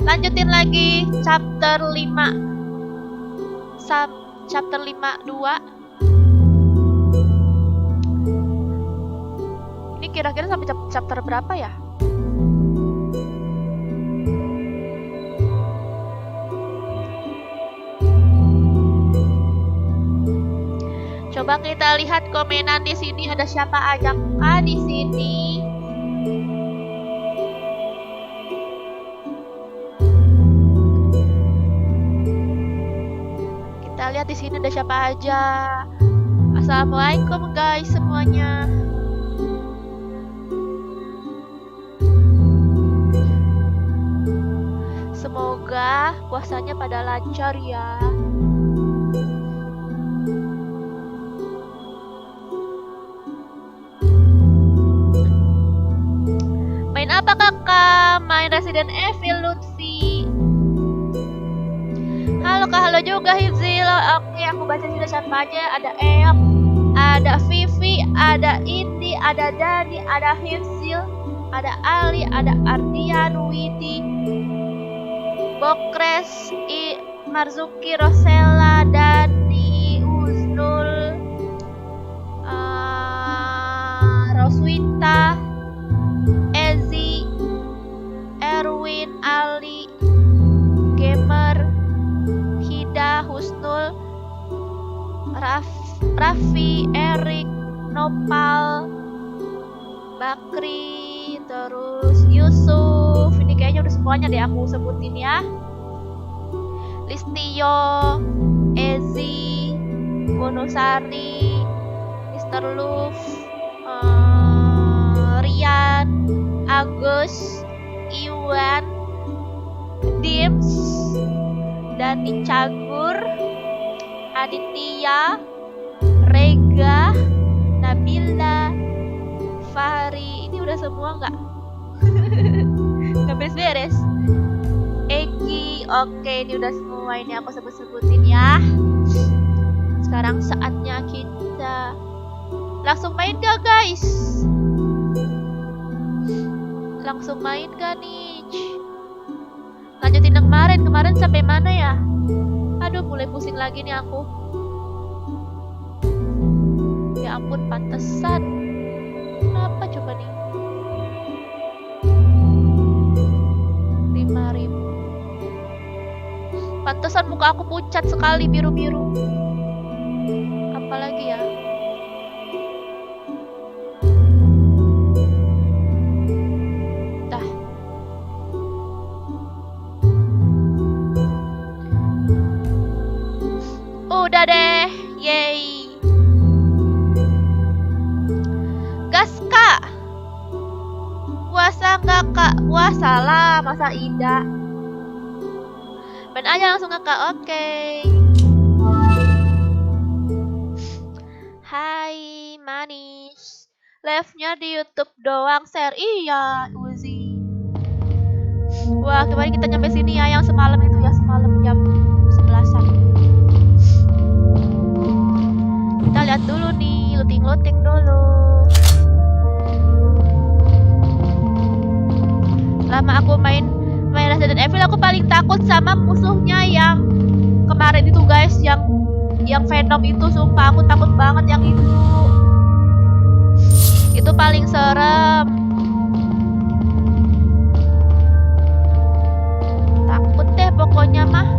Lanjutin lagi chapter 5. Chapter 5-2. Ini kira-kira sampai chapter berapa ya? Coba kita lihat komenan di sini, ada siapa aja kah di sini? Kita lihat di sini ada siapa aja. Assalamualaikum guys semuanya. Semoga puasanya pada lancar ya. Main apa kakak? Main Resident Evil Lutfi. Halo kak, halo juga Hifzil. Oke, aku baca sudah siapa aja. Ada Eyok, ada Vivi, ada Indi, ada Dani, ada Hifzil, ada Ali, ada Ardian, Widi, Bokres, Marzuki, Rosella, Dani, Uznul, Roswita, Ezi, Erwin, Ali, Gamer, Hida, Husnul, Raffi, Erik, Nopal, Bakri, terus Yusuf. Ini kayaknya udah semuanya deh aku sebutin ya. Listio, Ezi, Bonosari, Mr. Luf, Rian, Agus, Iwan, Dims, Dani Cagur, Aditya, Rega, Nabila, Fahri. Ini udah semua nggak? Nggak beres-beres. Egi, oke, ini udah semua. Ini aku sebut-sebutin ya. Sekarang saatnya kita langsung main gak guys? Langsung main gak nih? Lanjutin yang kemarin sampai mana ya? Aduh, mulai pusing lagi nih aku. Ya ampun, pantesan. Kenapa coba nih? 5.000. Pantesan muka aku pucat sekali, biru-biru. Apalagi ya? Dah. Udah deh, yay. Gas kak. Puasa nggak kak? Puasa lah, masa Ida. Main aja langsung kak, oke. Hai manis. Live-nya di YouTube doang, share. Iya, Uzi. Wah, kemarin kita nyampe sini ya, yang semalam itu ya, semalam jam 11-an. Kita lihat dulu nih, looting dulu. Lama aku main Resident Evil, aku paling takut sama musuhnya yang kemarin itu guys, yang Venom itu. Sumpah aku takut banget yang itu. Itu paling serem. Takut deh pokoknya mah.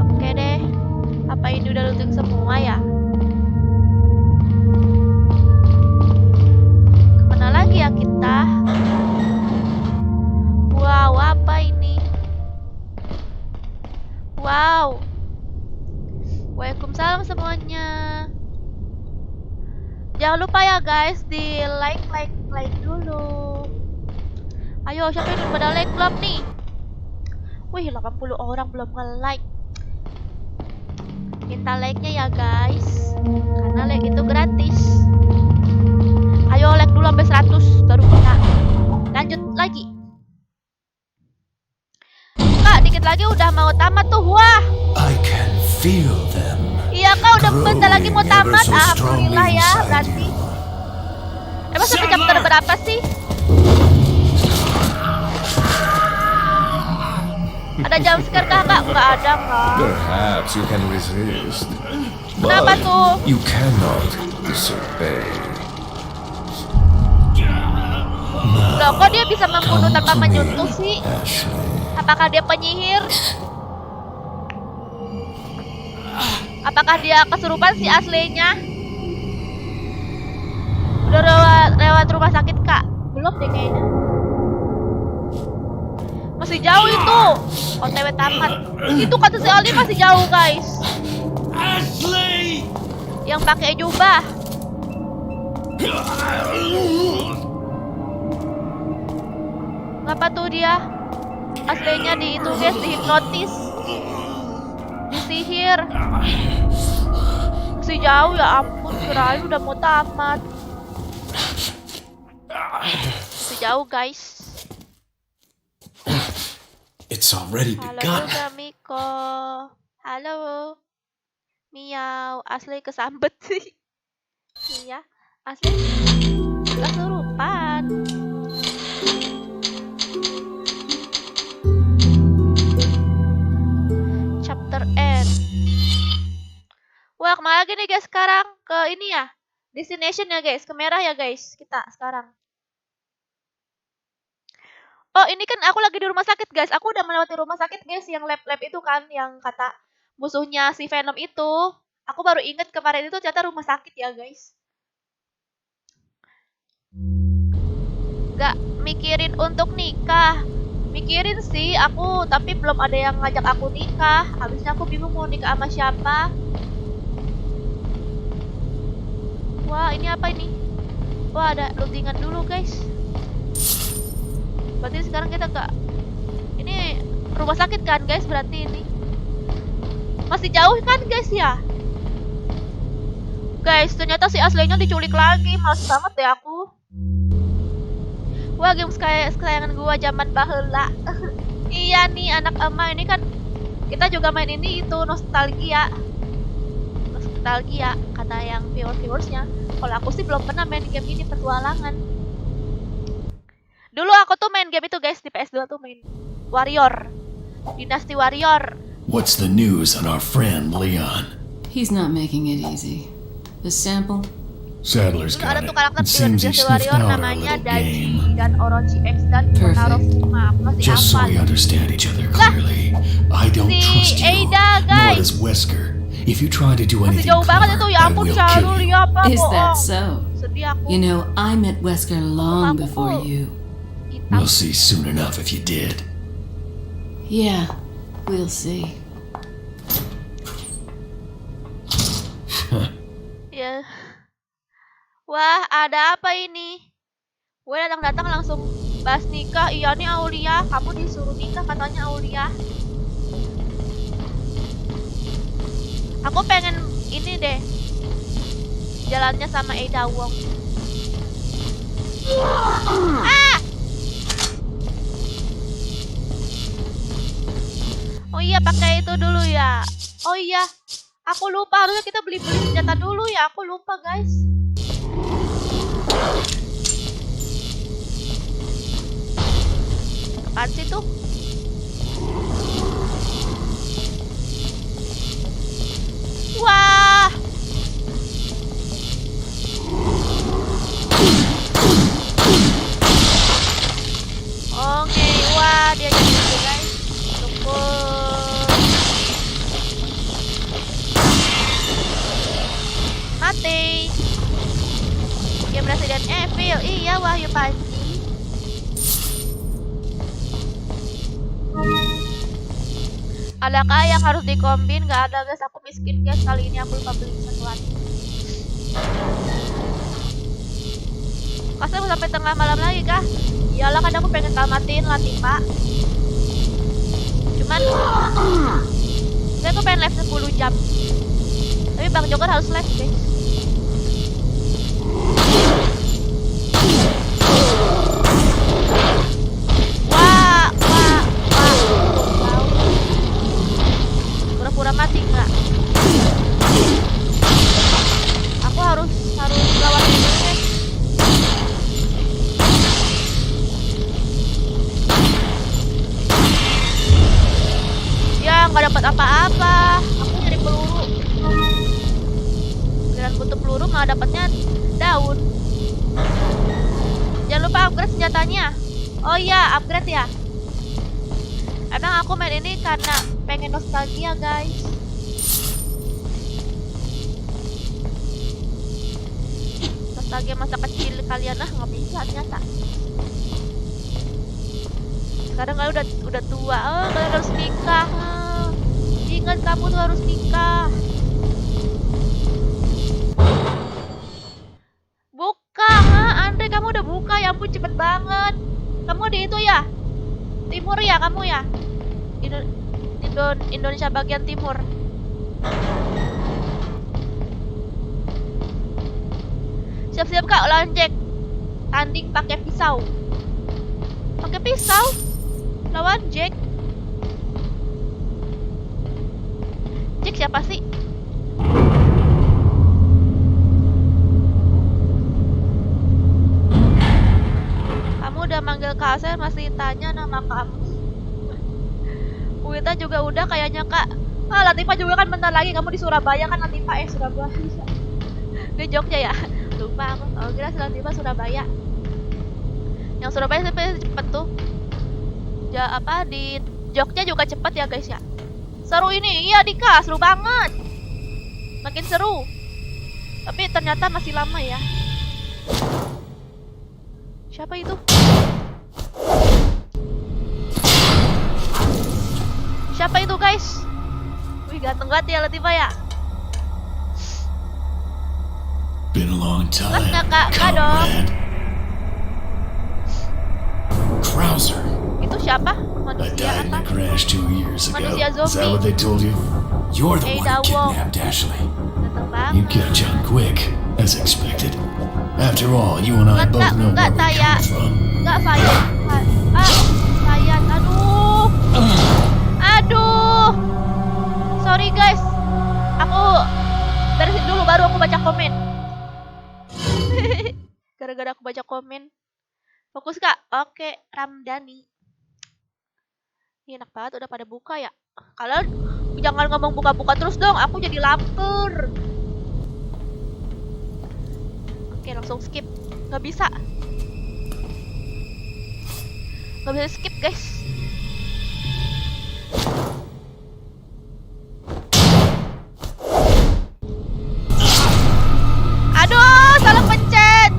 Oke deh. Apa ini udah looting semua ya? Kemana lagi ya kita? Wow, apa ini? Wow. Waalaikumsalam semuanya. Jangan lupa ya guys, di like dulu. Ayo, siapa yang pada like belum nih? Wih, 80 orang belum nge-like. Minta like-nya ya guys, karena like itu gratis. Ayo like dulu sampai 100 baru kita lanjut lagi. Kak, dikit lagi udah mau tamat tuh. Wah, I can feel them. iya kak, udah bentar lagi mau tamat. Alhamdulillah ya, berarti. Emang sampai chapter berapa sih? Ada jump scare kah kak? Nggak ada kak. Perhaps you can resist, Kenapa but tuh? you cannot disobey. Loh kok dia bisa membunuh Come tanpa to me, menyentuh sih? Ashley. Apakah dia penyihir? Apakah dia kesurupan si aslinya? Udah lewat rumah sakit kak? Belum deh kayaknya. Masih jauh itu. OTW tamat. Itu kata si Aldi masih jauh guys. Ashley! Yang pakai jubah. Ngapa tuh dia? Aslinya di itu guys, dihipnotis, disihir. Masih jauh ya ampun, kirain udah mau tamat. Masih jauh guys. It's already Halo begun. juga Miko. Halo. Miau, Asli kesambet sih. Iya, Asli kesurupan. Chapter end. Wah, kemana lagi nih guys sekarang? Ke ini ya, destination ya guys, ke merah ya guys kita sekarang. Oh ini kan aku lagi di rumah sakit guys, aku udah melewati rumah sakit guys, yang lab-lab itu kan, yang kata musuhnya si Venom itu. Aku baru inget kemarin itu ternyata rumah sakit ya guys. Gak mikirin untuk nikah. Mikirin sih aku, tapi belum ada yang ngajak aku nikah. Habisnya aku bingung mau nikah sama siapa. Wah, ini apa ini? Wah, ada lootingan dulu, guys. Berarti sekarang kita ke ini rumah sakit kan, guys? Berarti ini masih jauh kan, guys ya? Guys, ternyata si aslinya diculik lagi. Males banget deh aku. Wah, games kayak kesayangan gua zaman baheula. Iya nih anak emak ini kan kita juga main ini itu nostalgia kata yang viewersnya. Kalau aku sih belum pernah main game ini, petualangan. Dulu aku tuh main game itu guys di PS2 tuh, main Warrior, Dynasty Warrior. What's the news on our friend Leon? He's not making it easy. The sample? Sadler's Dulu ada got tuh it. karakter It di seems he Dynasty sniffed Warrior out our namanya little Daiji game. dan Orochi X dan Kotaro Perfect. Sukuma. Aku masih Just so hafal. we understand each other clearly, I don't Si trust you, Ada, nor guys. does Wesker. If you try to do Masih anything jauh banget clever, itu, ya I ampun will Syarul, kill you. ya apa Is that bohong. so? Sedih aku. You know, I met Wesker long Aku before kok you. hitam. We'll see soon enough if you did. Yeah, we'll see. Ya. Wah, ada apa ini? Gue datang-datang langsung bahas nikah. Iya nih Aulia, kamu disuruh nikah katanya Aulia. Aku pengen ini deh, jalannya sama Ada Wong. Ah! Oh iya, pakai itu dulu ya. Oh iya, aku lupa, harusnya kita beli-beli senjata dulu ya. Aku lupa guys. Apaan sih tuh? Wah. Oke, wah dia jadi gitu guys. Tunggu. Mati. Game Resident Evil. Iya, Wahyu Panji. Adakah yang harus dikombin? Gak ada guys, aku miskin guys. Kali ini aku lupa beli sesuatu. Masa mau sampai tengah malam lagi kah? Iyalah, kan aku pengen tamatin Latifah. Cuman aku pengen live 10 jam. Tapi Bang Joker harus live guys. Wah. Pura-pura mati nggak? Aku harus lawan ini guys. nggak dapat apa-apa. Aku nyari peluru. Giliran butuh peluru malah dapatnya daun. Jangan lupa upgrade senjatanya. Oh iya, upgrade ya. Emang aku main ini karena pengen nostalgia, guys. Nostalgia masa kecil kalian nggak bisa ternyata. Sekarang kalian udah tua. Oh, kalian harus nikah. Ingat kamu tuh harus nikah. Buka, Andre kamu udah buka. Ya ampun cepet banget. Kamu di itu ya? Timur ya kamu ya? Indonesia bagian timur. Siap-siap kak lawan Jack. Tanding pakai pisau. Pakai pisau? Lawan Jack. Jack siapa sih? Kamu udah manggil Kak Asel masih tanya nama kamu. Wita juga udah kayaknya kak. Latifah juga kan bentar lagi. Kamu di Surabaya kan Latifah? Surabaya. Di Jogja ya? Lupa aku. Oh kira Latifah Surabaya. Yang Surabaya cepet tuh. Di Jogja juga cepet ya guys ya. Seru ini. Iya Dika, seru banget. Makin seru. Tapi ternyata masih lama ya. Siapa itu? Siapa itu guys? Wih ganteng banget ya Latifah ya. Been a long time, Kak dong. comrade. Krauser. Itu siapa? I Manusia died in apa? a crash 2 years ago. Manusia Is that zombie. what they told you? You're the one Ada who Wong. kidnapped Ashley. Ganteng You banget. catch on quick, as expected. After all, you and I both know where we come from. Enggak Fayan. Fayan. Aduh. Sorry guys. Aku beresin dulu baru aku baca komen. Gara-gara aku baca komen. Fokus kak. Oke, Ramdhani. Ini enak banget udah pada buka ya. Kalian jangan ngomong buka-buka terus dong. Aku jadi lapar. Oke, langsung skip. Nggak bisa. Nggak bisa skip guys. Aduh, salah pencet.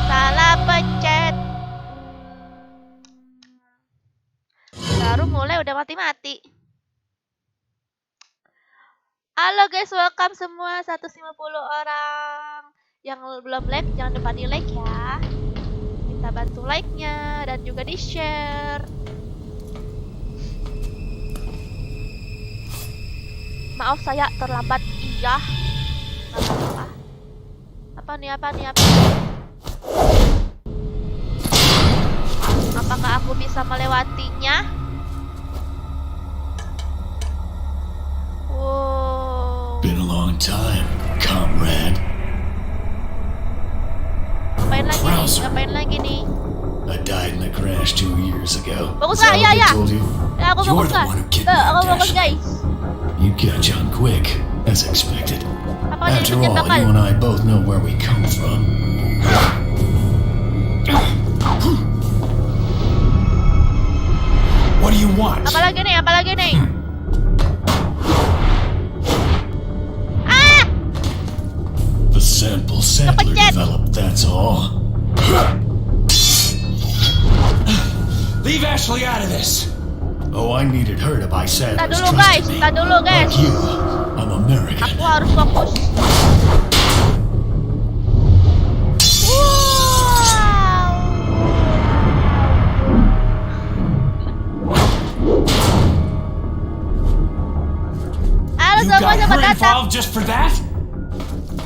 Salah pencet. Baru mulai udah mati-mati. Halo guys, welcome semua 150 orang. Yang belum like jangan lupa di like ya. Kita bantu like-nya dan juga di share. Maaf saya terlambat. Iya. Gak apa-apa. Apa nih? Apakah aku bisa melewatinya? Wow. Been a long time, comrade. Ngapain lagi nih? I died in a crash 2 years ago. Bagus Is that kak, what iya they ya. told you? Aku You're bagus the kak. one who Aku kidnapped bagus Ashley. guys. You catch on quick, as expected. Apa nih After bikin all, bakal? you and I both know where we come from. What do you want? Apalagi nih? The sample Sadler Kepencet. developed, that's all. Leave Ashley out of this. Oh, I needed her to buy Sadler's Tar trust in me. dulu guys. Like you, I'm American. Aku harus fokus. Halo You semua, got selamat her datang. involved just for that?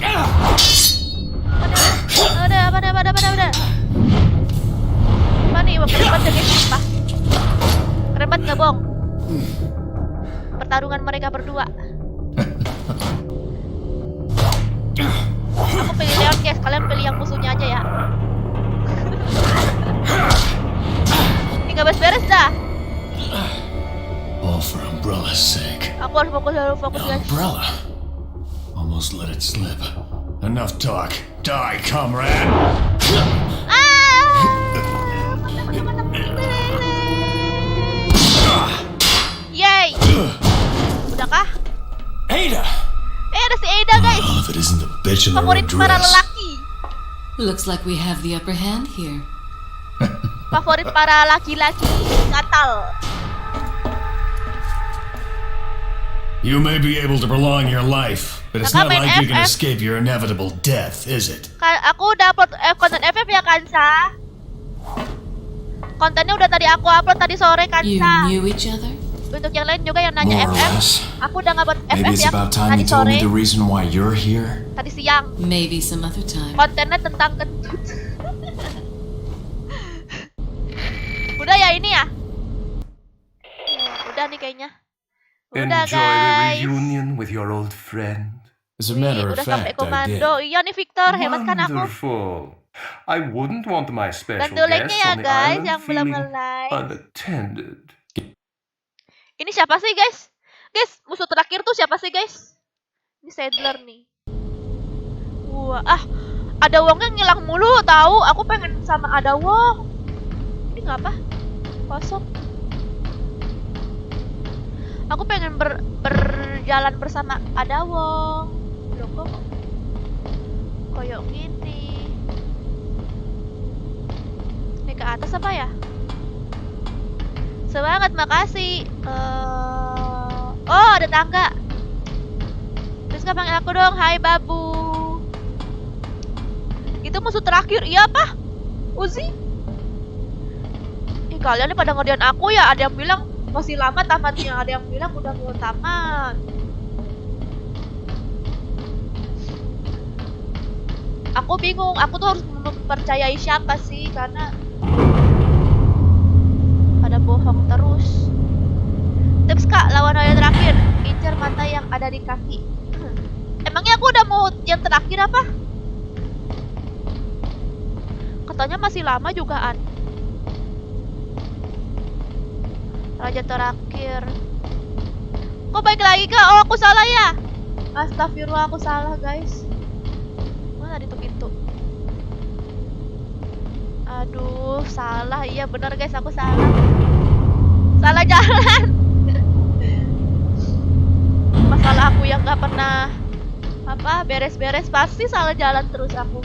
Udah. Apa nih? Keren banget guys, sumpah. Keren banget nggak bohong? Pertarungan mereka berdua. Aku pilih Leon guys, kalian pilih yang musuhnya aja ya. beres-beres dah. All for Umbrella's sake. Aku harus fokus guys. Umbrella? Almost let it slip. Enough talk. Die, comrade! Yay! Udah kah? Ada! Ada si Ada guys. Oh, if it isn't the bitch in the Favorit red para dress. lelaki. Looks like we have the upper hand here. Favorit para laki-laki Natal. You may be able to prolong your life, but it's not Kakak main like you can FF. escape your inevitable death, is it? Aku udah upload konten FF ya Kansa. Kontennya udah tadi aku upload tadi sore You Kansa. knew each other? Untuk yang lain juga yang nanya More or FF, less. aku udah ngupload Maybe FF it's ya about time tadi you told sore, me the reason why you're here. tadi siang. Maybe some other time. Kontennya tentang kentut. Udah ya ini ya? Udah nih kayaknya. Udah Enjoy the guys. reunion with your old friend. As a Nih, matter of udah sampai fact, I did. komando. Iya nih Victor, hebat kan aku. Wonderful. I wouldn't want my special Bantu like-nya guest ya on the guys island yang belum feeling nge-like. unattended. Ini siapa sih guys? Guys, musuh terakhir tuh siapa sih guys? Ini Sadler nih. Wah, ada Wongnya ngilang mulu tahu. Aku pengen sama ada Wong. Ini nggak apa? Kosong. Aku pengen berjalan bersama ada Wong. Loh kok koyok gini. Ini ke atas apa ya? Semangat, makasih. Oh, ada tangga. Terus nggak panggil aku dong, hai babu. Itu musuh terakhir, iya apa? Uzi? Ih, kalian nih pada ngerjain aku ya. Ada yang bilang masih lama tamatnya, ada yang bilang udah mau tamat. Aku bingung, aku tuh harus mempercayai siapa sih, karena pada bohong terus. Tips kak, lawan yang terakhir, incer mata yang ada di kaki. Emangnya aku udah mau yang terakhir apa? Katanya masih lama jugaan. Raja terakhir. Kok baik lagi kak? Oh aku salah ya? Astagfirullah, aku salah guys. Mana tadi tuh pintu? Aduh, salah. Iya benar guys, aku salah. Salah jalan. Masalah aku yang gak pernah beres-beres, pasti salah jalan terus aku.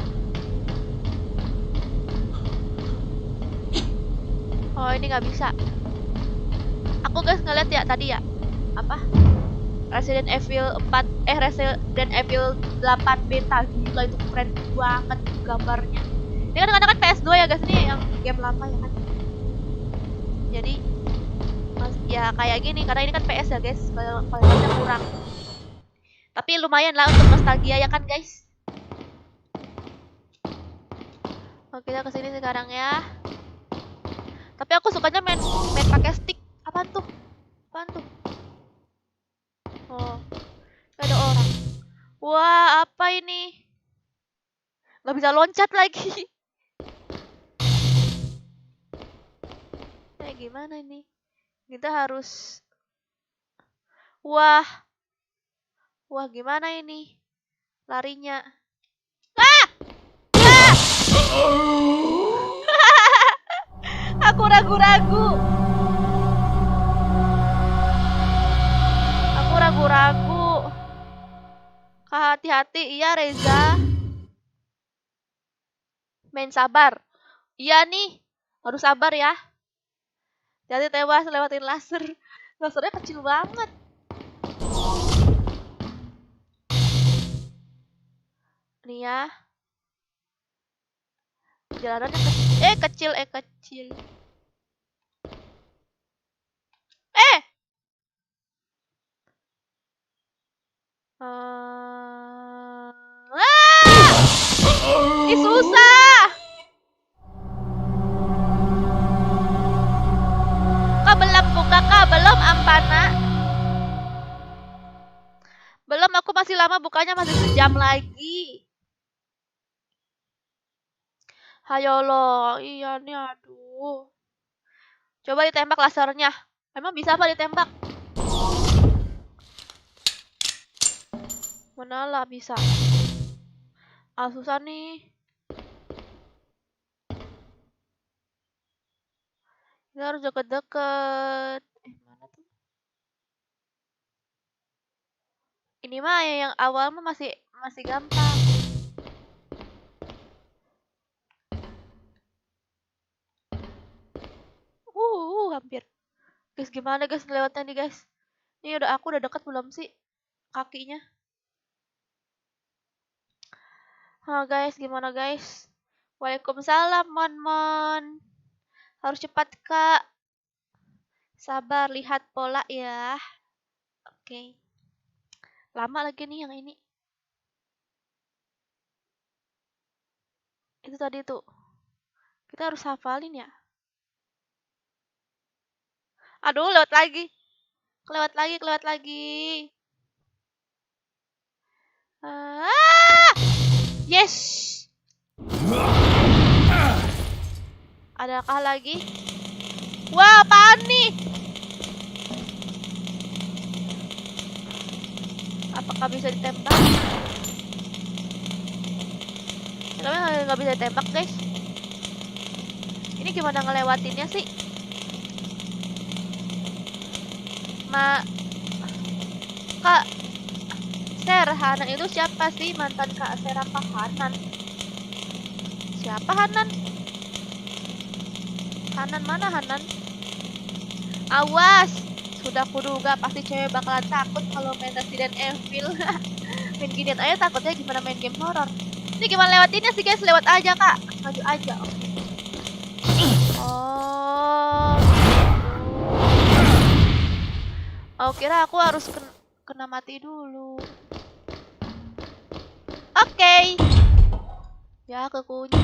Oh ini nggak bisa. Aku guys ngeliat ya tadi ya apa Resident Evil 4 Resident Evil 8 beta, gila itu keren banget gambarnya. Ini kan kadang-kadang PS2 ya guys, ini yang game lama ya kan. Jadi ya kayak gini karena ini kan PS ya guys, kualitasnya kurang. Tapi lumayan lah untuk nostalgia ya kan guys. Oke, kita kesini sekarang ya. Tapi aku sukanya main pakai stick. Apaan tuh? Oh, ada orang. Wah, apa ini? Nggak bisa loncat lagi. Kayak gimana ini? Kita harus. Wah, gimana ini? Larinya. Aku ragu-ragu. Hati-hati, iya Reza. Main sabar. Iya nih, harus sabar ya. Jadi tewas lewatin laser. Lasernya kecil banget. Nih ya. Jalanannya kecil. Ini susah. Kak belum buka kak, belum Ampana. Belum, aku masih lama bukanya, masih sejam lagi. Hayo lo, iya nih aduh. Coba ditembak lasernya. Emang bisa apa ditembak? Mana lah bisa. Ah, susah nih. Ini harus deket-deket. Mana tuh? Ini mah yang awal mah masih gampang. Hampir. Guys, gimana guys ngelewatnya nih guys? Ini aku udah dekat belum sih kakinya? Guys, gimana guys? Waalaikumsalam, Mon. Harus cepat, Kak. Sabar, lihat pola ya. Oke. Lama lagi nih yang ini. Itu tadi tuh. Kita harus hafalin ya. Aduh, lewat lagi. Kelewat lagi. Yes. Adakah lagi? Wah, apaan nih? Apakah bisa ditembak? Kenapa nggak bisa ditembak, guys? Ini gimana ngelewatinnya sih? Kak Ser, Hanan itu siapa sih? Mantan Kak Ser apa Hanan? Siapa Hanan? Hanan mana Hanan? Awas! Sudah kuduga pasti cewek bakalan takut kalau main Resident Evil. Main ginian aja takutnya gimana main game horror. Ini gimana lewatinnya sih guys? Lewat aja kak. Maju aja. Oh, kira aku harus kena mati dulu. Oke. Ya, kekunci.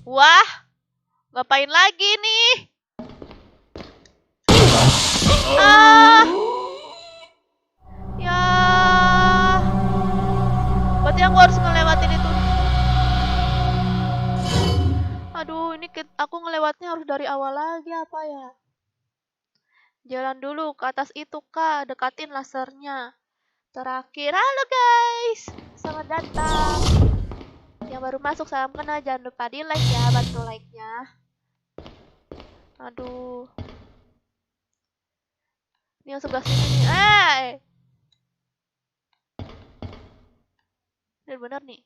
Wah, ngapain lagi nih? Ya. Berarti aku harus ngelewatin itu. Aduh, ini aku ngelewatnya harus dari awal lagi apa ya? Jalan dulu ke atas itu kak, dekatin lasernya. Terakhir, halo guys, selamat datang. Yang baru masuk salam kenal, jangan lupa di like ya, bantu like-nya. Aduh. Ini yang sebelah sini nih. Bener-bener nih.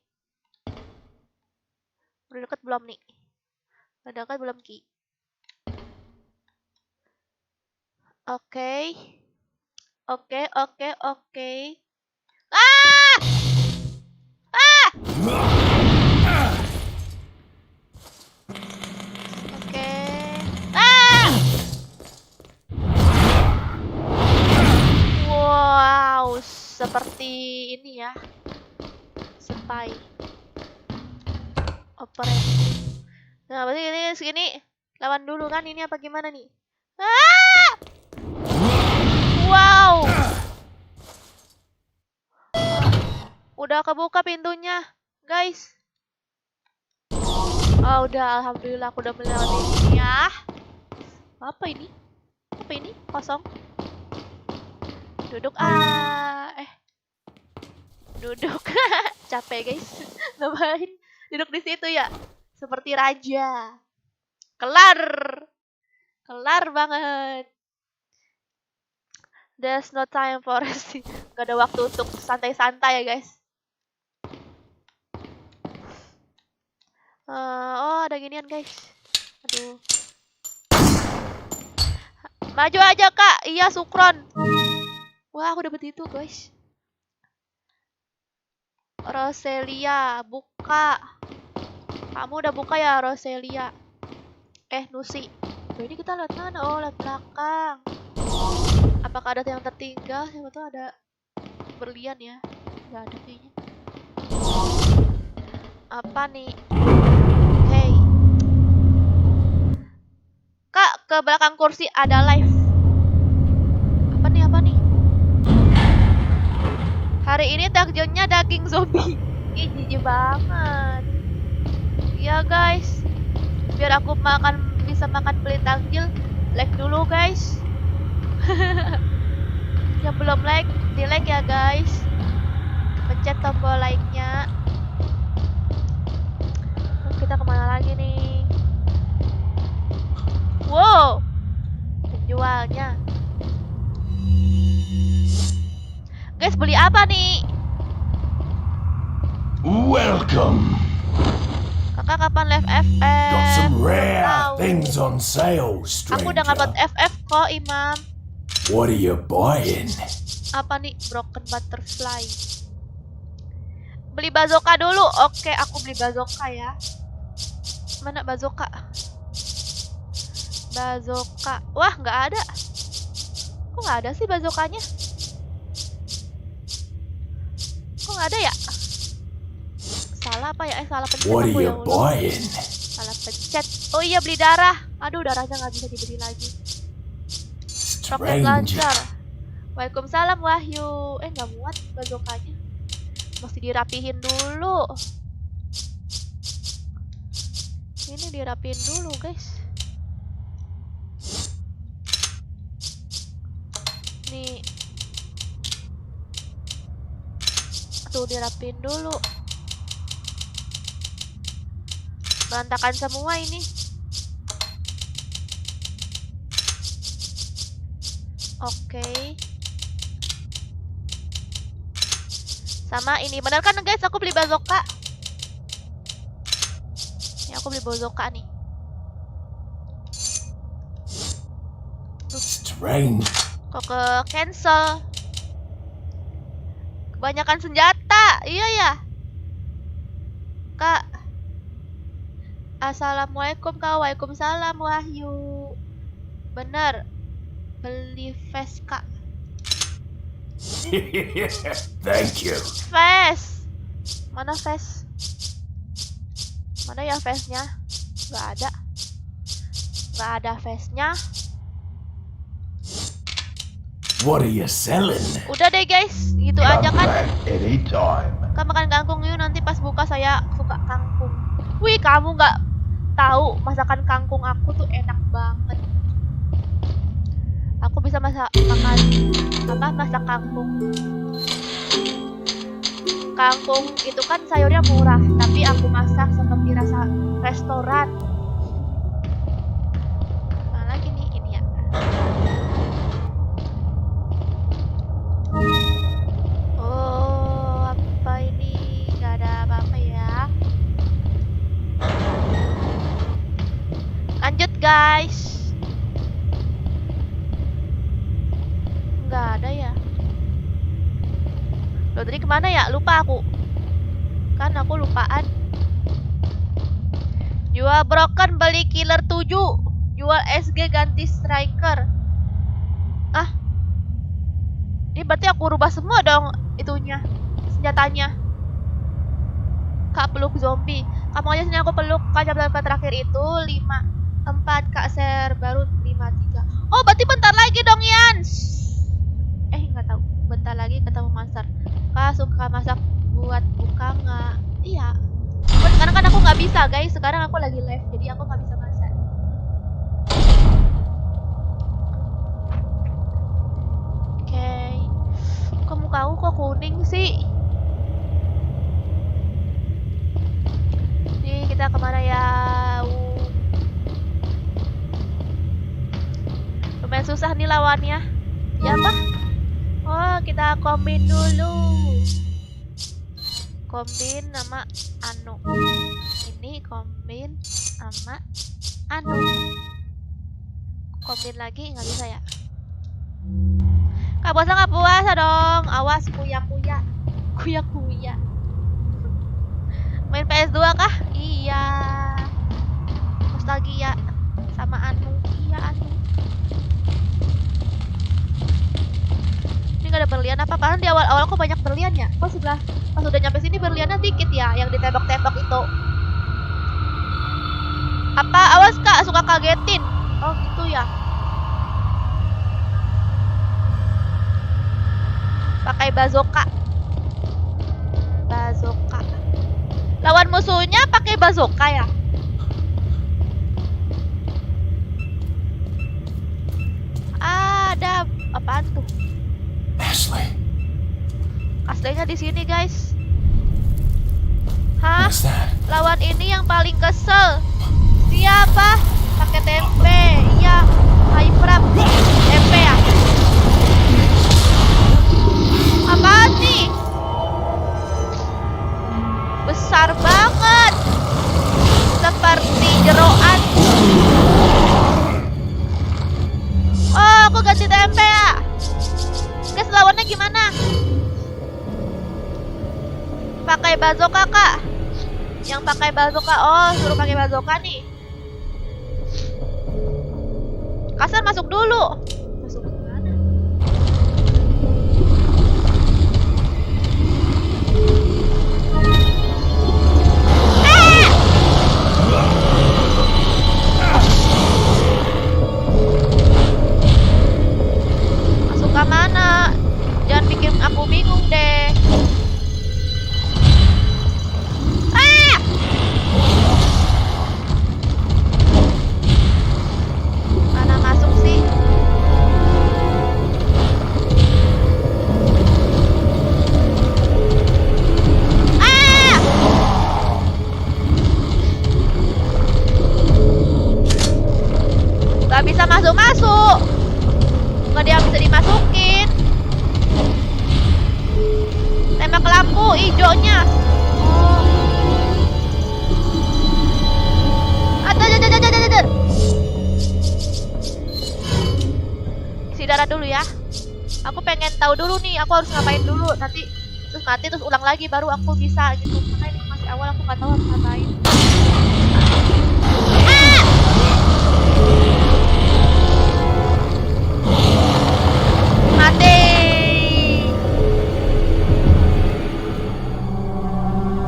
Udah deket belum nih? Udah deket belum Ki? Oke. Wow, seperti ini ya. Spy. Operate. Nah, berarti ini segini lawan dulu kan ini apa gimana nih? Wow. Udah kebuka pintunya, guys. Oh, udah alhamdulillah aku udah melewati ini ya. Apa ini? Apa ini? Kosong. Duduk duduk. Capek, guys. Ngapain? Duduk di situ ya. Seperti raja. Kelar banget. There's no time for resting. Gak ada waktu untuk santai-santai ya guys. Oh ada ginian guys. Aduh. Maju aja kak. Iya sukron. Wah aku dapet itu guys. Roselia buka. Kamu udah buka ya Roselia. Nusi. Ini kita lihat mana? Oh lihat belakang. Apakah ada yang tertinggal? Siapa tuh ada berlian ya? Gak ada kayaknya. Apa nih? Hey. Kak, ke belakang kursi ada live. Apa nih? Hari ini takjilnya daging zombie. Ih, jijik banget. Ya guys. Biar aku bisa makan pelit takjil. Like dulu guys. Yang belum like, di like ya guys. Pencet tombol like-nya. Kita kemana lagi nih? Wow, penjualnya. Guys, beli apa nih? Welcome. Kakak kapan live FF? Got some rare Tahu. things on sale, Aku udah ngupload stranger. FF kok, Imam. What are you buying? Apa nih? Broken butterfly. Beli bazooka dulu. Oke, aku beli bazooka ya. Mana bazooka? Bazooka. Wah, nggak ada. Kok nggak ada sih bazookanya? Kok nggak ada ya? Salah apa ya? Salah pencet What are aku ya you Allah. buying? Salah pencet. Oh iya, beli darah. Aduh, darahnya nggak bisa dibeli lagi. Roket Stranger. launcher. Waalaikumsalam Wahyu. Nggak muat bazookanya. Mesti dirapihin dulu. Ini dirapihin dulu guys. Nih. Tuh dirapihin dulu. Berantakan semua ini. Oke. Sama ini, bener kan guys? Aku beli bazooka. Ya, aku beli bazooka nih. Strange. Kok ke cancel? Kebanyakan senjata. Iya ya. Kak. Assalamualaikum Kak. Waalaikumsalam Wahyu. Bener. Beli vest Kak. Thank you. Vest. Mana vest? Mana ya vestnya? Gak ada. Gak ada vestnya. What are you selling? Udah deh guys, gitu aja kan. anytime. Kak makan kangkung yuk, nanti pas buka saya suka kangkung. Wih, kamu nggak tahu masakan kangkung aku tuh enak banget. Aku bisa masak kangkung. Kangkung itu kan sayurnya murah, tapi aku masak seperti rasa restoran. Mana lagi nih ini ya? Oh, apa ini? Gak ada apa-apa ya. Lanjut guys. Nggak ada ya. Loh, tadi kemana ya? Lupa aku. Kan aku lupaan. Jual broken beli killer 7. Jual SG ganti striker. Ah. Ini berarti aku rubah semua dong itunya. Senjatanya. Kak peluk zombie. Kamu aja sini aku peluk. Kak jam terakhir itu 5-4. Kak share baru 5-3. Oh, berarti bentar lagi dong Yans. Nggak tahu. Bentar lagi ketemu Mansar. Kak suka masak buat buka nggak? Iya. Oh, sekarang kan aku nggak bisa guys. Sekarang aku lagi live, jadi aku nggak bisa masak. Oke. Kok mukaku kok kuning sih? Nih kita kemana ya? Lumayan susah nih lawannya. Ya apa? Oh, kita kombin dulu. Kombin nama Anu. Ini kombin sama Anu. Kombin lagi nggak bisa ya? Kak puasa nggak puasa dong. Awas kuya-kuya. Kuya-kuya. Main PS2 kah? Iya. Nostalgia sama Anu. Iya Anu. Ini gak ada berlian apa? Padahal di awal-awal kok banyak berlian ya? Kok sebelah pas udah nyampe sini berliannya dikit ya, yang ditembak-tembak itu. Apa? Awas Kak, suka kagetin. Oh gitu ya. Pakai bazooka. Bazooka. Lawan musuhnya pakai bazooka ya? Apaan tuh? Ashley, Aslinya di sini, guys. Hah? what's that? Lawan ini yang paling kesel. Siapa? Pakai tempe. Iya, hyper tempe ya. Apaan nih? Besar banget. Seperti jeroan. Oh, aku ganti tempe ya. Guys, lawannya gimana? Pakai bazooka, Kak. Yang pakai bazooka. Oh, suruh pakai bazooka nih. Kasar masuk dulu. Masuk ke mana? Masuk ke mana? Jangan bikin aku bingung deh. Mana masuk sih? Gak bisa masuk-masuk. Gak dia bisa dimasukin. Tembak lampu hijaunya. Ada. Isi darah dulu ya. Aku pengen tahu dulu nih, aku harus ngapain dulu. Nanti terus mati terus ulang lagi baru aku bisa gitu. Karena ini masih awal aku nggak tahu harus ngapain. Mati.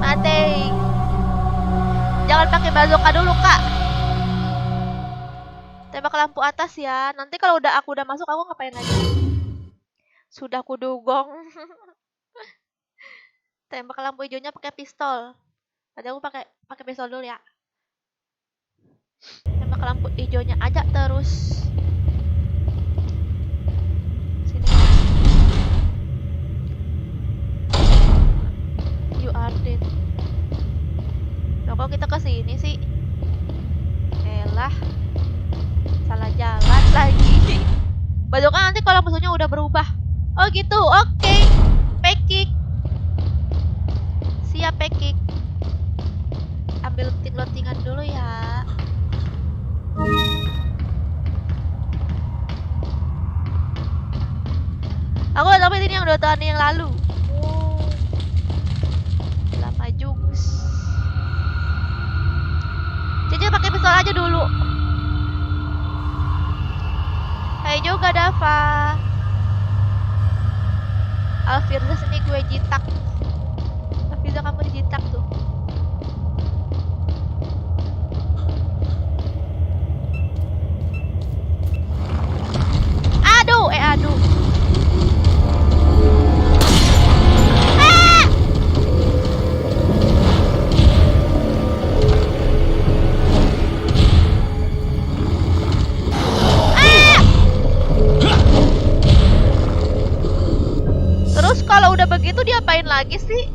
Mati. Jangan pakai bazooka dulu, Kak. Tembak lampu atas ya. Nanti kalau aku udah masuk aku ngapain lagi? Sudah kudugong. Tembak lampu hijaunya pakai pistol. Tadi aku pakai pistol dulu ya. Tembak lampu hijaunya aja terus. Sini. You are dead. Loh, kok kita ke sini sih? Elah. Salah jalan lagi. Bazooka nanti kalau musuhnya udah berubah. Oh gitu, oke. Pekik. Siap pekik. Ambil lotingan dulu ya. Aku udah sampai sini yang 2 tahun yang lalu. Oh. Lama juga. Cici pakai pistol aja dulu. Hai juga Dava. Alfirza sini gue jitak. Alfirza kamu dijitak tuh. Aduh. Terus kalau udah begitu diapain lagi sih?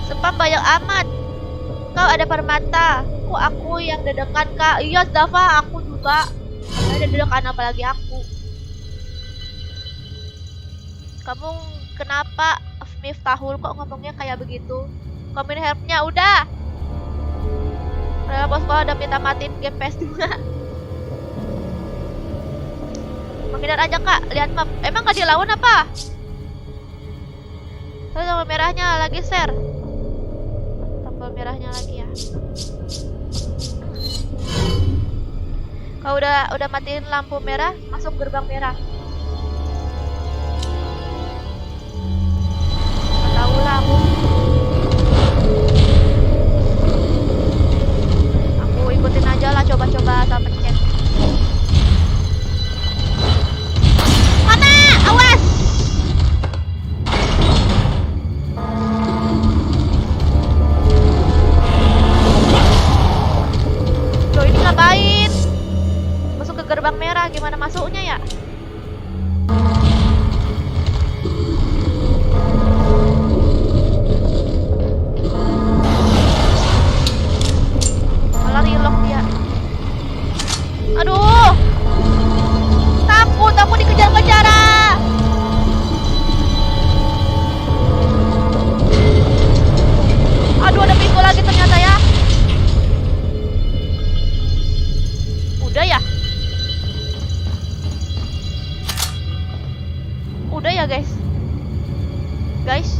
Spam banyak amat. Kau ada permata. Kok aku yang dedekan, Kak? Iya, Dava, aku juga. Ada dedekan apalagi aku. Kamu kenapa Miftahul kok ngomongnya kayak begitu? Komen helpnya udah. Padahal bos sekolah udah minta matiin game PS2. Menghindar aja, Kak. Lihat map. Emang gak dilawan apa? Terus tombol merahnya lagi share. Tombol merahnya lagi ya. Kalau udah matiin lampu merah, masuk gerbang merah. Tahu lah aku. Aku ikutin aja lah, coba-coba sama pencet. Mana? Awas! guys.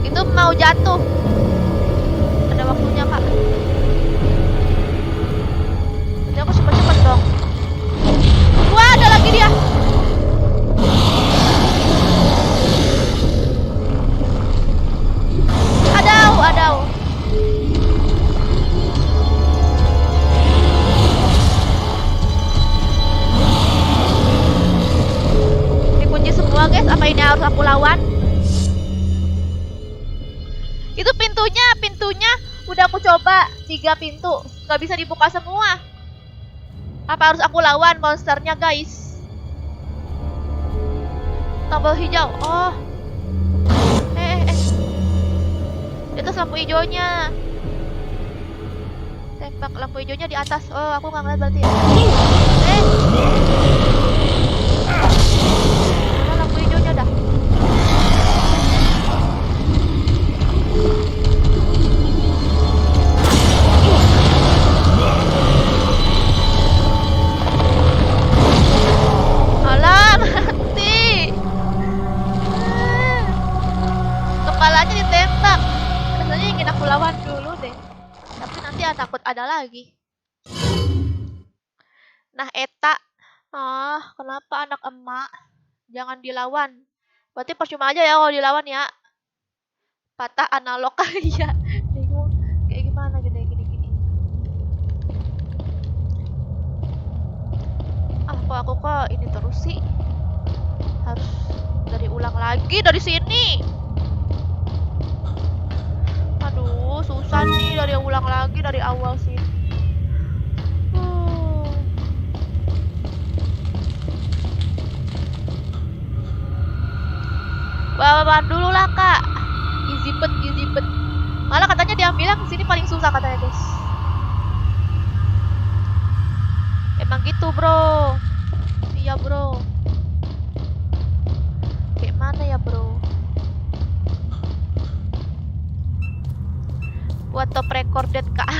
Itu mau jatuh. Ada waktunya kak. Jadi aku cepet-cepet dong. Wah, ada lagi dia. Adau. Dikunci semua guys. Apa ini harus aku lawan? Itu pintunya udah aku coba 3 pintu, nggak bisa dibuka semua. Apa harus aku lawan monsternya guys? Tombol hijau. Oh. Itu lampu hijaunya. Tembak lampu hijaunya di atas. Oh, aku nggak ngeliat berarti ya. Mana lampu hijaunya dah? Alah, mati. Kepalanya ditembak. Rasanya ingin aku lawan dulu deh. Tapi nanti takut ada lagi. Nah, Eta. Kenapa anak emak? Jangan dilawan. Berarti percuma aja ya kalau dilawan ya. Patah analog ya. Bingung. Kayak gimana gini. Aku kok ini terus sih. Harus dari ulang lagi dari sini. Aduh, susah nih dari ulang lagi dari awal sih. Bawa dulu lah kak. Easy bet. Malah katanya dia bilang sini paling susah katanya guys. Emang gitu bro. Iya bro. Kayak mana ya bro? Buat top recorded kak.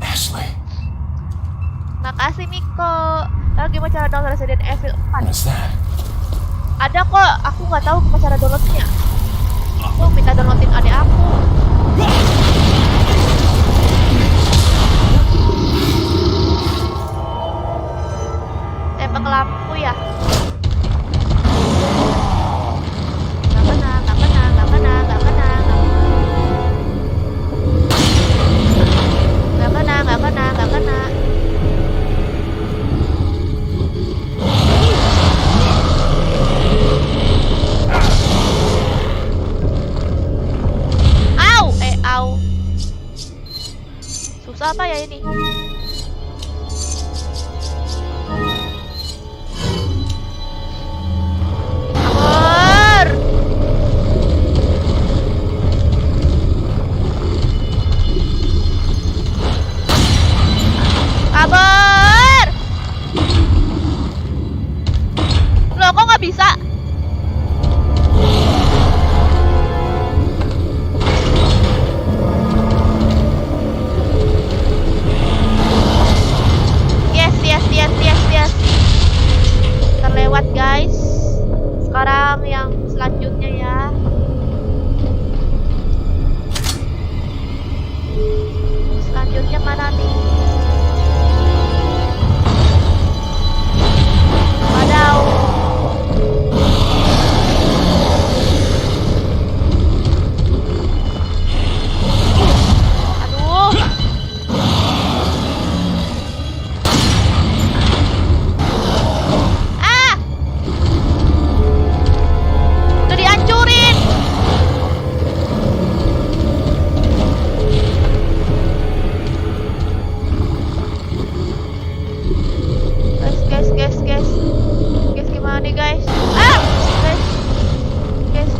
Ashley, Makasih Miko. Lalu gimana cara download Resident Evil 4? what's that? Ada kok, aku nggak tahu gimana cara downloadnya. Aku minta downloadin adik aku. Tembak lampu ya. Nggak kena. Au. Susah apa ya ini? Kabur. Loh, kok nggak bisa? Yes. Terlewat guys. Sekarang yang selanjutnya ya. Selanjutnya mana nih? Wadaw. Aduh. Udah dihancurin. Guys, gimana nih guys? Guys.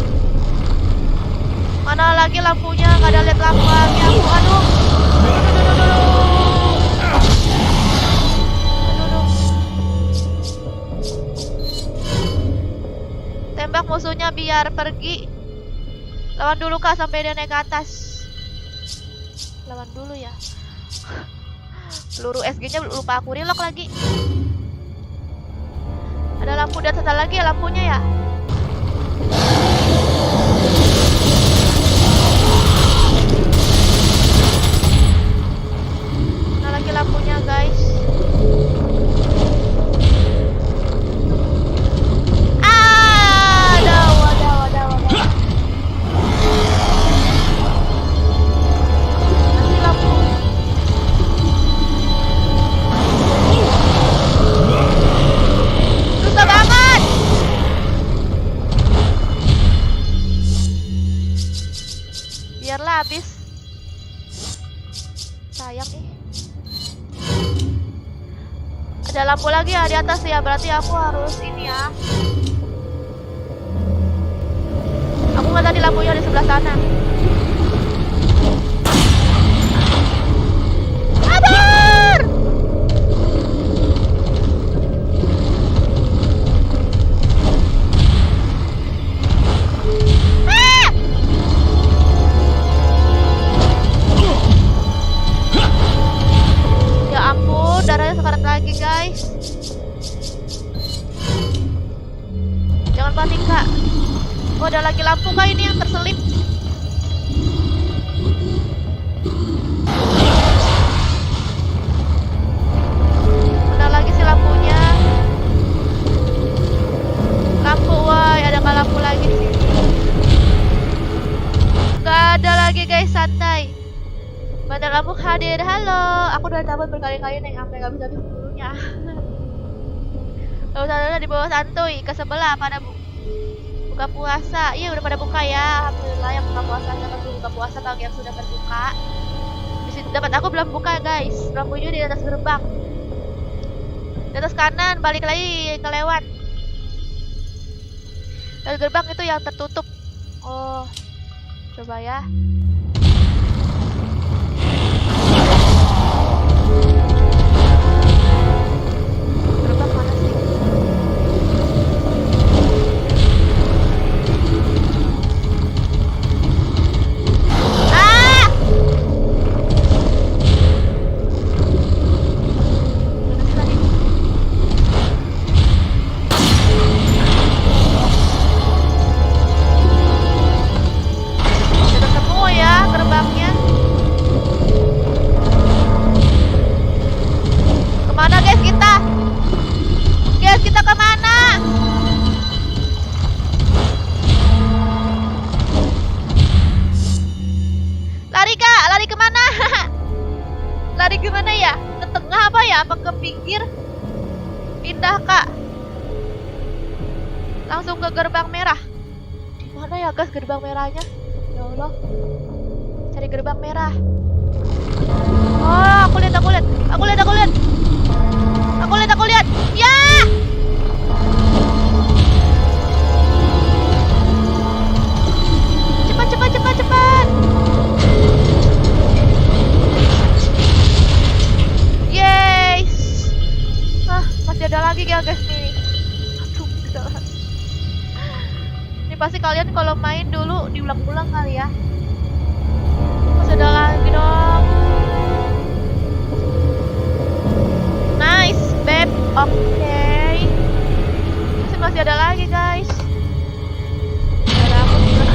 Mana lagi lampunya? Gak ada lihat lampu lagi aku. Aduh. Tembak musuhnya biar pergi. Lawan dulu kak sampai dia naik ke atas. Lawan dulu ya. Peluru SG-nya lupa aku relock lagi. Ada lampu di atas lagi ya lampunya ya. Ada lagi lampunya guys. Biarlah habis. Sayang nih. Ada lampu lagi ya di atas ya, berarti aku harus ini ya. Aku nggak tadi lampunya di sebelah sana. Sabar! Darahnya sekarat lagi guys. Jangan panik kak. Oh ada lagi lampu kak ini yang terselip. Mana lagi sih lampunya? Lampu woi, ada nggak lampu lagi di sini? Gak ada lagi guys, santai. Bandar lampu hadir, halo. Aku udah dapat berkali-kali naik sampai gak bisa habis dulunya. Lalu sana di bawah santuy ke sebelah pada buka puasa. Iya udah pada buka ya. Alhamdulillah yang buka puasa, dapat buka puasa bagi yang sudah berbuka. Di situ dapat aku belum buka guys. Lampunya di atas gerbang. Di atas kanan, balik lagi kelewat. Dari gerbang itu yang tertutup. Oh, coba ya. Gerbang mana sih? Ah! Sudah semua ya gerbangnya. Kemana guys kita? Guys kita kemana? Lari kak, lari kemana? Lari kemana ya? Ke tengah apa ya? Apa ke pinggir? Pindah kak. Langsung ke gerbang merah. Di mana ya guys gerbang merahnya? Ya Allah. Cari gerbang merah. Oh, aku lihat. Ya! Cepat. Yes. Masih ada lagi ya guys nih. Aduh, ini pasti kalian kalau main dulu diulang-ulang kali ya. Masih ada lagi dong. Nice, babe. Oke. Masih ada lagi, guys. Ada aku juga.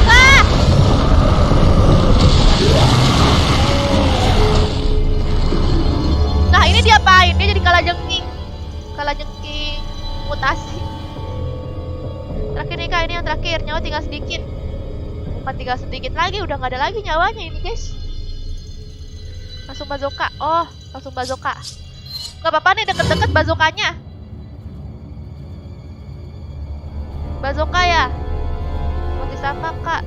Ah! Nah, ini diapain? Dia jadi kalajengking mutasi. Terakhir nih kak, ini yang terakhir. Nyawa tinggal sedikit. Bukan tinggal sedikit lagi, udah nggak ada lagi nyawanya ini guys. Langsung bazooka. Oh, langsung bazooka. Gak apa-apa nih deket-deket bazokanya. Bazooka ya. Masih sama kak.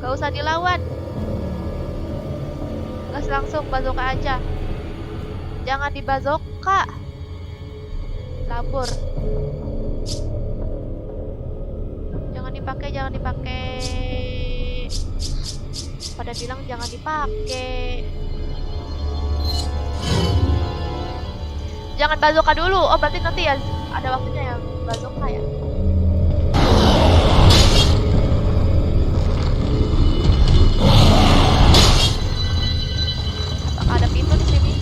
Gak usah dilawan. Gas langsung bazooka aja. Jangan dibazoka. Labur. Jangan dipakai. Pada bilang jangan dipakai. Jangan bazooka dulu. Oh berarti nanti ya ada waktunya yang bazooka ya. Apakah ada pintu di sini?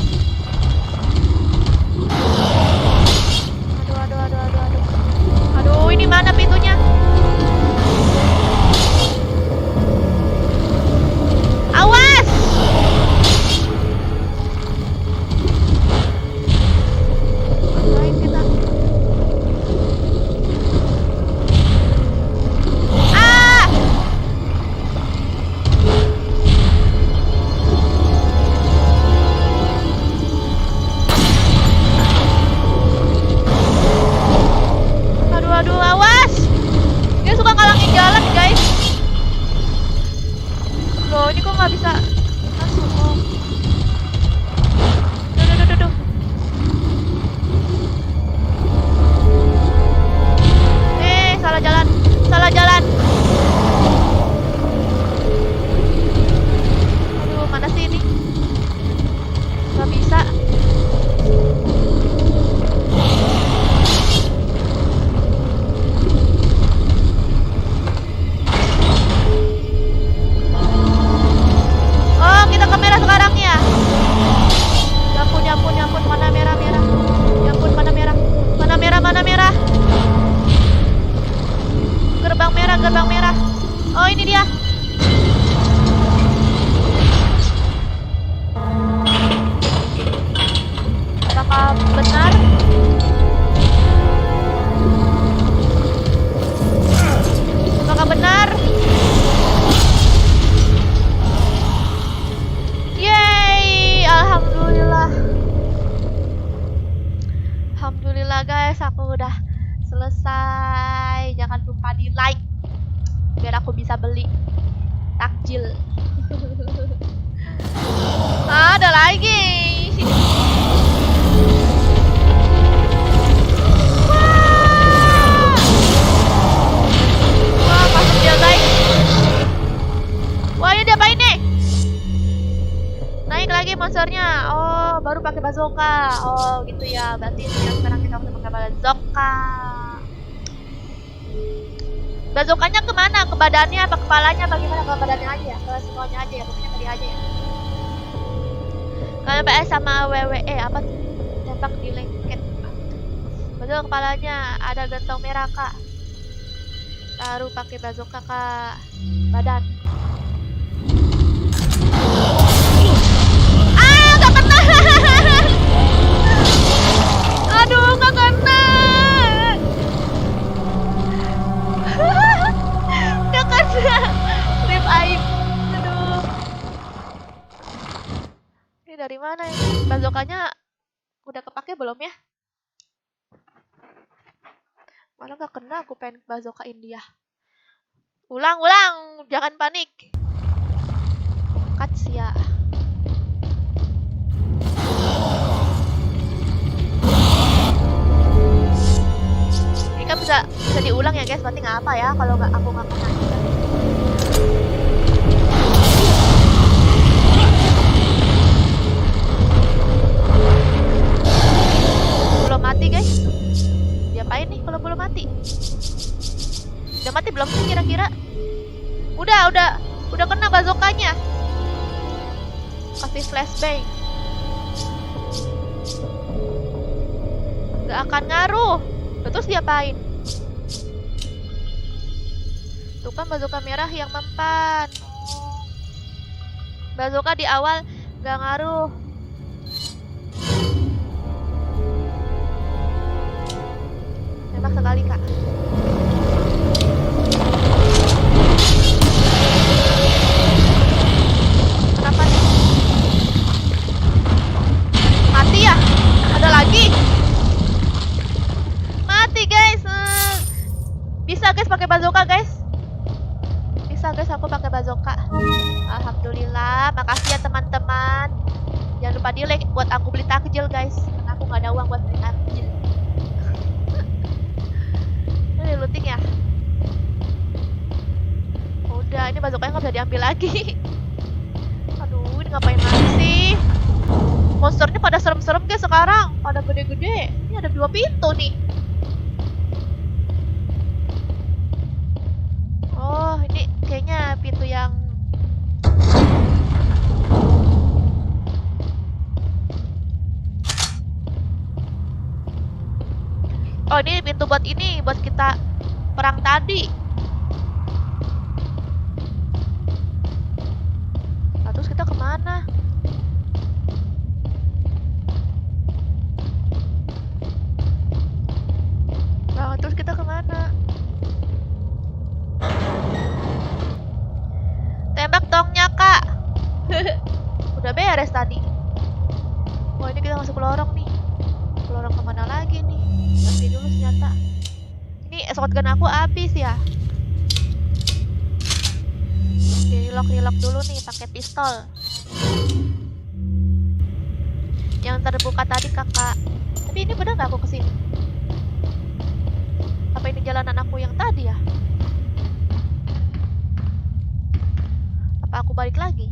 Apakah benar? Apakah benar? Yeay, alhamdulillah. Alhamdulillah guys, aku udah selesai. Jangan lupa di like biar aku bisa beli takjil. Ada lagi. Wah, masuk dia guys. Wah, ini dia apa ini? Naik lagi monsternya. Oh, baru pakai bazooka. Oh, gitu ya. Berarti sekarang kita harus pakai bazooka. Bazookanya kemana? Ke badannya apa kepalanya? Bagaimana? Ke badannya aja ya? Ke semuanya aja ya? Pokoknya tadi aja ya? Kalau PS sama WWE apa tuh? Tembak di lengket. Betul, kepalanya ada gentong merah kak. Taruh pakai bazooka ke badan. Ah, gak kena. Aduh, gak kena. Gak kena. Rip aib. Aduh. Ini dari mana ini? Bazookanya udah kepake belum ya? Malah gak kena, aku pengen bazookain dia. Ulang, jangan panik. Katsia. Ini kan bisa diulang ya guys, berarti nggak apa ya kalau aku nggak kena. Belum mati guys. Diapain nih kalau belum mati? Udah mati belum sih kira-kira? Udah kena bazookanya. Kasih flashbang. Gak akan ngaruh. Terus diapain? Tuh kan bazooka merah yang mempan. Bazooka di awal gak ngaruh. Tembak sekali kak. Kenapa nih? Mati ya? Ada lagi? Mati guys. Bisa guys pakai bazooka guys. Bisa guys aku pakai bazooka. Alhamdulillah. Makasih ya teman-teman. Jangan lupa di like buat aku beli takjil guys. Karena aku gak ada uang buat beli takjil. Ini looting ya. Udah, ini bazookanya nggak bisa diambil lagi. Aduh, ini ngapain lagi sih? Monsternya pada serem-serem guys sekarang. Pada gede-gede. Ini ada 2 pintu nih. Oh, ini kayaknya pintu yang oh, ini pintu buat ini, buat kita perang tadi. Nah, terus kita kemana? Nah, terus kita kemana? Tembak tongnya kak. Udah beres tadi. Wah, ini kita masuk ke lorong nih. Ke lorong kemana lagi nih? Ganti dulu senjata. Ini shotgun aku habis ya. Oke, relock dulu nih pakai pistol. Yang terbuka tadi kakak. Tapi ini bener nggak aku kesini? Apa ini jalanan aku yang tadi ya? Apa aku balik lagi?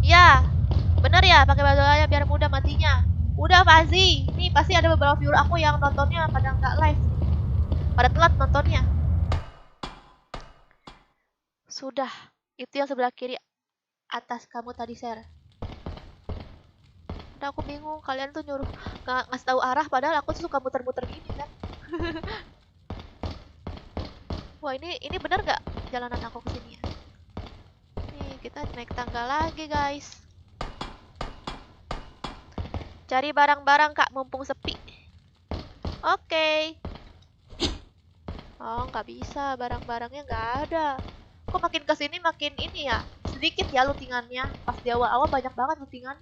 Ya, bener ya pakai bazooka biar mudah matinya. Udah Fazi, ini pasti ada beberapa viewer aku yang nontonnya pada nggak live, pada telat nontonnya. Sudah, itu yang sebelah kiri atas kamu tadi share. Udah aku bingung, kalian tuh nyuruh ngasih tahu arah padahal aku suka muter-muter gini kan. Wah, ini bener nggak jalanan aku kesini ya? Nih kita naik tangga lagi guys. Cari barang-barang kak, mumpung sepi. Oke. Oh, nggak bisa, barang-barangnya nggak ada. Kok makin kesini makin ini ya? Sedikit ya lootingannya. Pas di awal-awal banyak banget lootingan.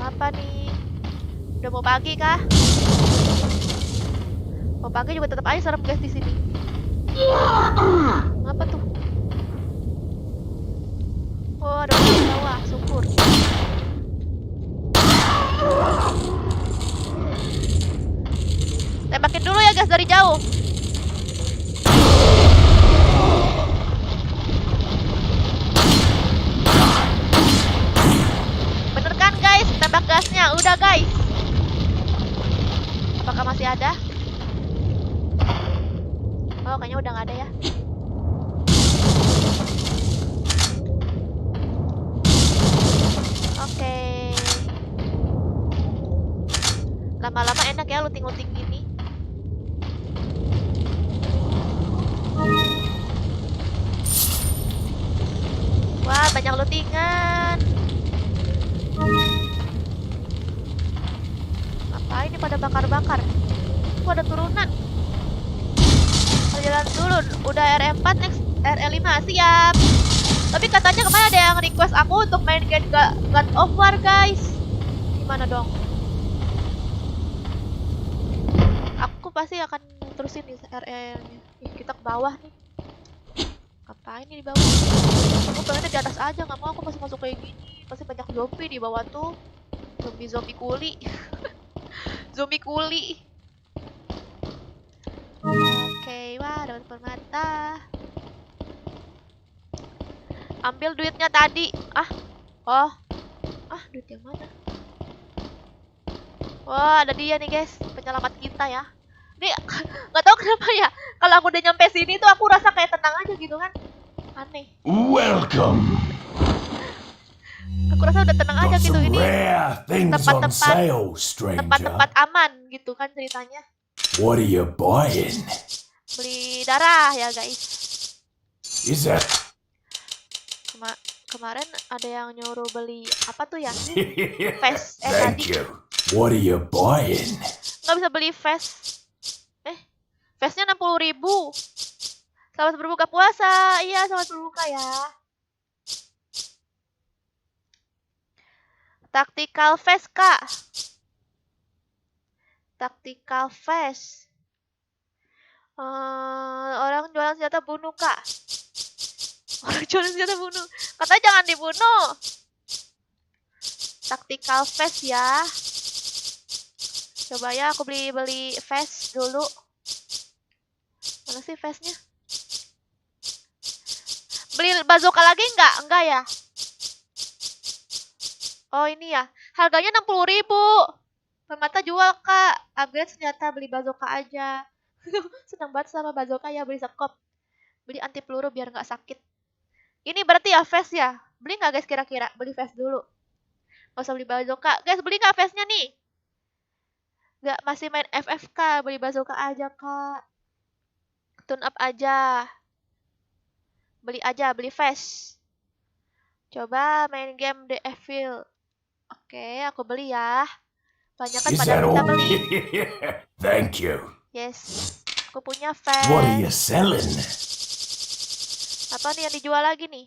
Apa nih? Udah mau pagi kah? Mau pagi juga tetap aja serem guys di sini. Apa tuh? Oh, ada orang di bawah, syukur. Tembakin dulu ya guys dari jauh. Bener kan guys, tembak gasnya. Udah guys. Apakah masih ada? Oh, kayaknya udah nggak ada ya. Oke. Lama-lama enak ya looting-looting gini. Wah, banyak lootingan. Ngapain ini pada bakar-bakar? Kok ada turunan? Jalan turun. Udah R4 next RL5 siap. Tapi katanya kemarin ada yang request aku untuk main God of War guys. Gimana dong? Aku pasti akan terusin nih RL-nya. Kita ke bawah nih. Ngapain nih di bawah? Aku pengennya di atas aja, nggak mau aku masuk kayak gini. Pasti banyak zombie di bawah tuh. Zombie kuli. Zombie kuli. Oke, wah dapat permata. Ambil duitnya tadi. Duit yang mana? Wah, ada dia nih guys, penyelamat kita ya. Ini nggak tahu kenapa ya. Kalau aku udah nyampe sini tuh aku rasa kayak tenang aja gitu kan. Aneh. Welcome. Aku rasa udah tenang aja Got gitu some ini. rare things on Tempat-tempat sale, stranger. tempat-tempat aman gitu kan ceritanya. What are you buying? Beli darah ya guys. Is that? Kemarin ada yang nyuruh beli apa tuh ya? Vest Thank tadi. you. What are you buying? Nggak bisa beli vest. Vestnya 60.000. Selamat berbuka puasa. Iya, selamat berbuka ya. Tactical vest kak. Tactical vest. Orang jualan senjata bunuh kak. Orang jualan senjata bunuh. Katanya jangan dibunuh. Tactical vest ya. Coba ya aku beli vest dulu. Mana sih vestnya? Beli bazooka lagi enggak? Enggak ya? Oh ini ya. Harganya 60.000. Permata jual kak. Upgrade senjata, beli bazooka aja. Senang banget sama bazooka ya, beli sekop. Beli anti peluru biar nggak sakit. Ini berarti ya vest ya. Beli nggak guys kira-kira? Beli vest dulu. Nggak usah beli bazooka. Guys beli nggak vestnya nih? Nggak, masih main FFK. Beli bazooka aja kak. Tune up aja. Beli aja, beli vest. Coba main game The Evil. Oke, aku beli ya. Banyak kan Is pada that minta all? beli. Thank you. Yes, aku punya vest. What are you selling? Apa nih yang dijual lagi nih?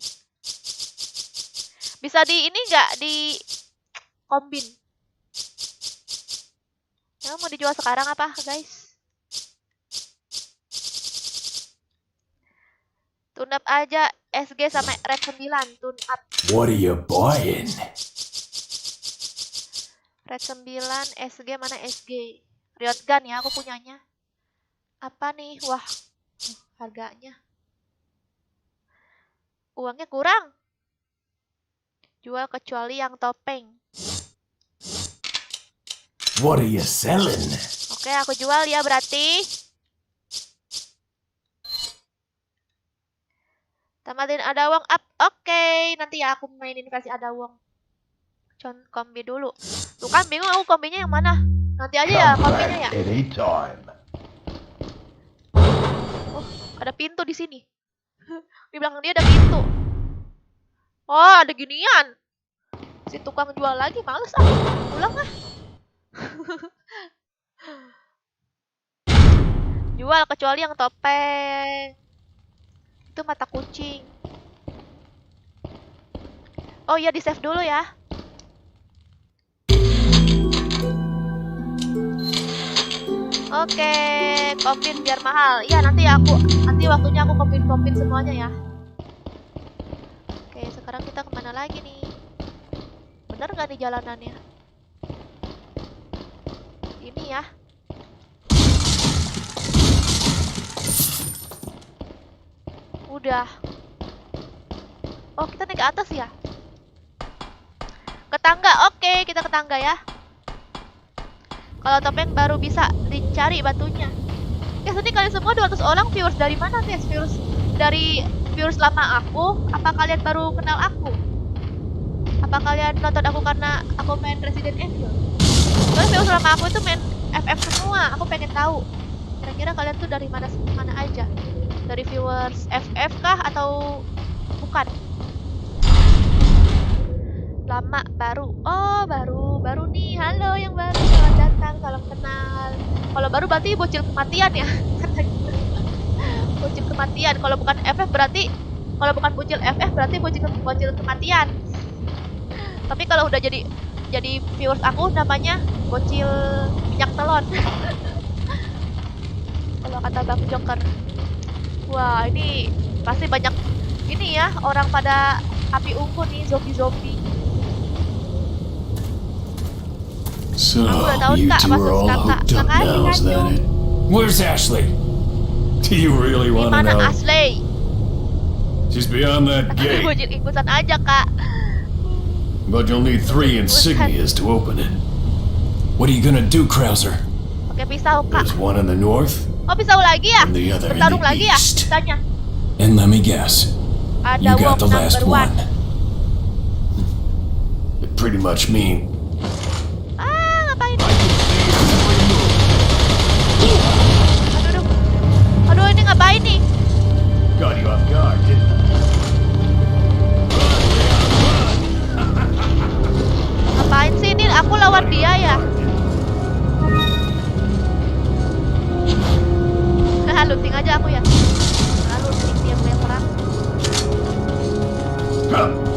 Bisa di ini nggak? Di kombin. Ya, mau dijual sekarang apa guys? Tune up aja SG sama Red 9. Tune up. What are you buying? Red 9 SG mana SG? Riot Gun ya aku punyanya. Apa nih? Wah, harganya. Uangnya kurang. Jual kecuali yang topeng. What are you selling? Oke, aku jual ya berarti. Tamatin Adawong up. Oke, nanti ya aku mainin versi Adawong. Kombi dulu. Tuh kan bingung aku kombinya yang mana. Nanti aja ya kombinya ya. Anytime. Oh, ada pintu di sini. Di belakang dia ada pintu. Oh, ada ginian. Si tukang jual lagi, males ah. Pulang ah. Jual kecuali yang topeng. Itu mata kucing. Oh iya, di save dulu ya. Oke, kombin biar mahal. Iya, nanti waktunya aku kombin semuanya ya. Oke, sekarang kita kemana lagi nih? Bener nggak nih jalanannya? Ini ya. Udah. Oh, kita naik ke atas ya? Ke tangga. Oke, kita ke tangga ya. Kalau topeng baru bisa dicari batunya. Guys, ini kalian semua 200 orang viewers dari mana guys? Viewers lama aku? Apa kalian baru kenal aku? Apa kalian nonton aku karena aku main Resident Evil? Soalnya viewers lama aku itu main FF semua. Aku pengen tahu. Kira-kira kalian tuh dari mana aja? Dari viewers FF kah atau bukan? Lama, baru. Oh, baru nih. Halo yang baru, selamat datang, salam kenal. Kalau baru berarti bocil kematian ya. Bocil kematian. Kalau bukan FF berarti, kalau bukan bocil FF berarti bocil kematian. Tapi kalau udah jadi viewers aku namanya bocil minyak telon. Kalau kata Bang Joker. Wah, ini pasti banyak ini ya, orang pada api unggun nih, zombie-zombie. So, tahu, you Kak, two are all hooked up now, is that it? Where's Ashley? Do you really want to Mana know? Ashley? She's beyond that gate, Bocil ikutan aja, Kak. but you'll need 3 insignias to open it. What are you gonna do, Krauser? Pakai pisau, Kak. There's one in the north, Oh, pisau lagi ya? and the other in Bertarung the lagi ya? east. Tanya. And let me guess, Ada you got Wong the last number one. It pretty much mean Ah, ngapain? Aduh. Aduh, ini ngapain nih? got you off guard, didn't it? Ngapain sih ini? Aku lawan dia ya? Looting aja aku ya. Looting dia yang perang.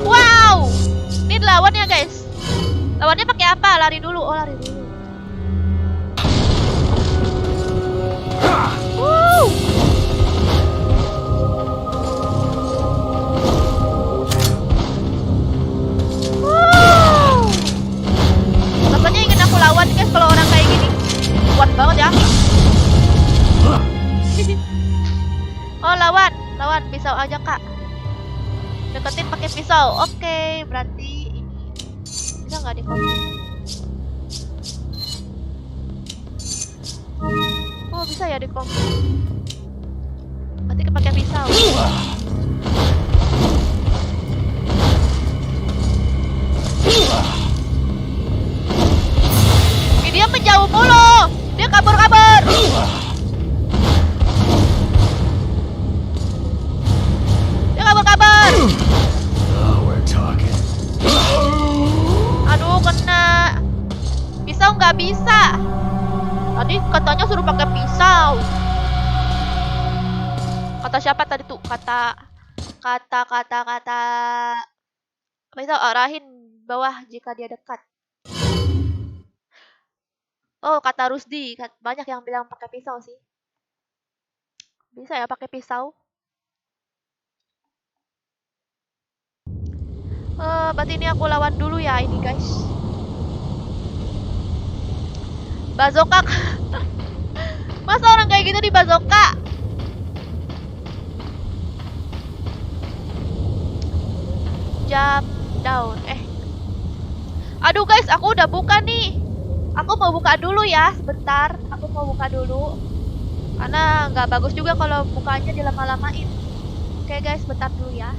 Wow, ini lawan ya guys. Lawannya pakai apa? Lari dulu. Oh, lari dulu. Woo. Wow. Rasanya ingin aku lawan guys kalau orang kayak gini. Kuat banget ya. Oh, lawan pisau aja, Kak. Deketin pakai pisau. Oke, berarti ini bisa nggak di-copy? Oh, bisa ya di-copy. Berarti pakai pisau. Ini dia menjauh mulu. Dia kabur-kabur. Oh, we're talking. Aduh, kena. Pisau nggak bisa. Tadi katanya suruh pakai pisau. Kata siapa tadi tuh? Kata pisau arahin bawah jika dia dekat. Oh, kata Rusdi. Banyak yang bilang pakai pisau sih. Bisa ya pakai pisau? Berarti ini aku lawan dulu ya ini guys. Bazooka. Masa orang kayak gitu di bazooka? Jump down. Aduh guys, aku udah buka nih. Aku mau buka dulu ya, sebentar. Aku mau buka dulu. Karena nggak bagus juga kalau bukanya dilama-lamain. Oke guys, bentar dulu ya.